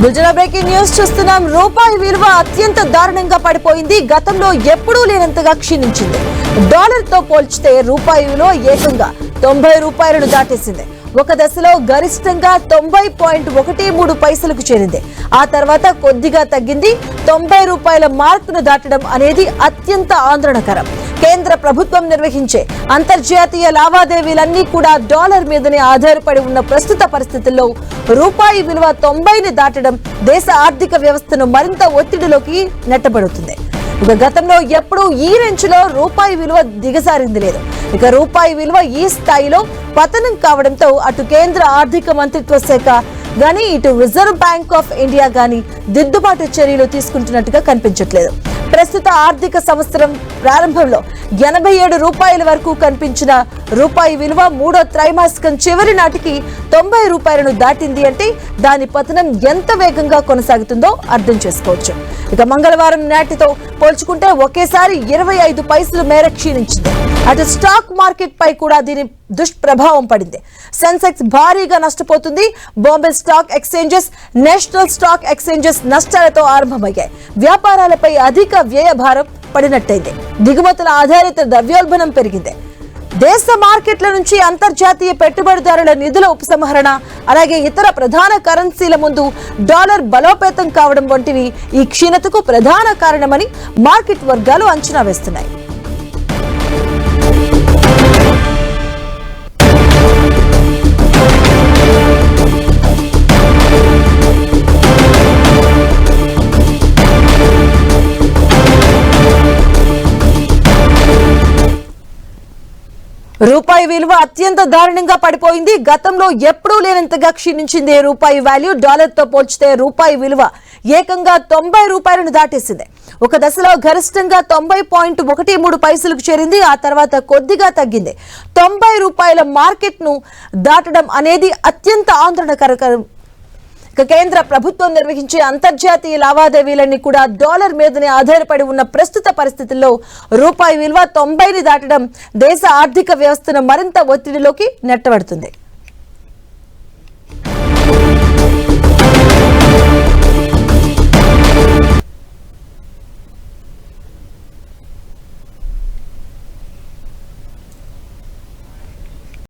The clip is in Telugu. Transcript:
బుల్జన బ్రేకింగ్ న్యూస్ చూస్తున్నాం. రూపాయి విలువ అత్యంత దారుణంగా పడిపోయింది. గతంలో ఎప్పుడూ లేనంతగా క్షీణించింది. డాలర్ తో పోల్చితే రూపాయి విలువ ఏకంగా 90 రూపాయలను దాటేసింది. ఒక దశలో గరిష్టంగా 90.13 పైసలకు చేరింది. ఆ తర్వాత కొద్దిగా తగ్గింది. 90 రూపాయల మార్కును దాటడం అనేది అత్యంత ఆందోళనకరం. కేంద్ర ప్రభుత్వం నిర్వహించే అంతర్జాతీయ లావాదేవీలన్నీ కూడా డాలర్ మీదనే ఆధారపడి ఉన్న ప్రస్తుత పరిస్థితుల్లో రూపాయి విలువ 90ని దాటడం దేశ ఆర్థిక వ్యవస్థను మరింత ఒత్తిడిలోకి నెట్టబడుతుంది. ఇక గతంలో ఎప్పుడూ ఈ రేంజ్లో రూపాయి విలువ దిగజారింది లేదు. ఇక రూపాయి విలువ ఈ స్థాయిలో పతనం కావడంతో అటు కేంద్ర ఆర్థిక మంత్రిత్వ శాఖ గాని ఇటు రిజర్వ్ బ్యాంక్ ఆఫ్ ఇండియా గాని దిద్దుబాటు చర్యలు తీసుకుంటున్నట్టుగా కనిపించట్లేదు. ప్రస్తుత ఆర్థిక సంవత్సరం ప్రారంభంలో 87 రూపాయల వరకు కనిపించిన రూపాయి విలువ మూడో త్రైమాసికం చివరి నాటికి 90 రూపాయలను దాటింది. అంటే దాని పతనం ఎంత వేగంగా కొనసాగుతుందో అర్థం చేసుకోవచ్చు. ఇక మంగళవారం నాటితో పోల్చుకుంటే ఒకేసారి 25 పైసలు మేర క్షీణించింది. అటు స్టాక్ మార్కెట్ పై కూడా దీని దుష్ప్రభావం పడింది. సెన్సెక్స్ భారీగా నష్టపోతుంది. Bombay stock exchanges, national stock exchanges నష్టాలతో ఆరంభమయ్యాయి. వ్యాపారాలపై అధిక వ్యయ భారం పడినట్టయింది. దిగుమతుల ఆధారిత ద్రవ్యోల్బణం పెరిగింది. దేశ మార్కెట్ల నుంచి అంతర్జాతీయ పెట్టుబడిదారుల నిధుల ఉపసంహరణ, అలాగే ఇతర ప్రధాన కరెన్సీల ముందు డాలర్ బలోపేతం కావడం వంటివి ఈ క్షీణతకు ప్రధాన కారణమని మార్కెట్ వర్గాలు అంచనా వేస్తున్నాయి. రూపాయి విలువ అత్యంత దారుణంగా పడిపోయింది. గతంలో ఎప్పుడూ లేనంతగా క్షీణించింది రూపాయి వాల్యూ. డాలర్ తో పోల్చితే రూపాయి విలువ ఏకంగా 90 రూపాయలను దాటేసింది. ఒక దశలో గరిష్టంగా 90.13 పైసలకు చేరింది. ఆ తర్వాత కొద్దిగా తగ్గింది. 90 రూపాయల మార్కెట్ ను దాటడం అనేది అత్యంత ఆందోళనకరం. కేంద్ర ప్రభుత్వం నిర్వహించే అంతర్జాతీయ లావాదేవీలన్నీ కూడా డాలర్ మీదనే ఆధారపడి ఉన్న ప్రస్తుత పరిస్థితుల్లో రూపాయి విలువ 90ని దాటడం దేశ ఆర్థిక వ్యవస్థను మరింత ఒత్తిడిలోకి నెట్టబడుతుంది.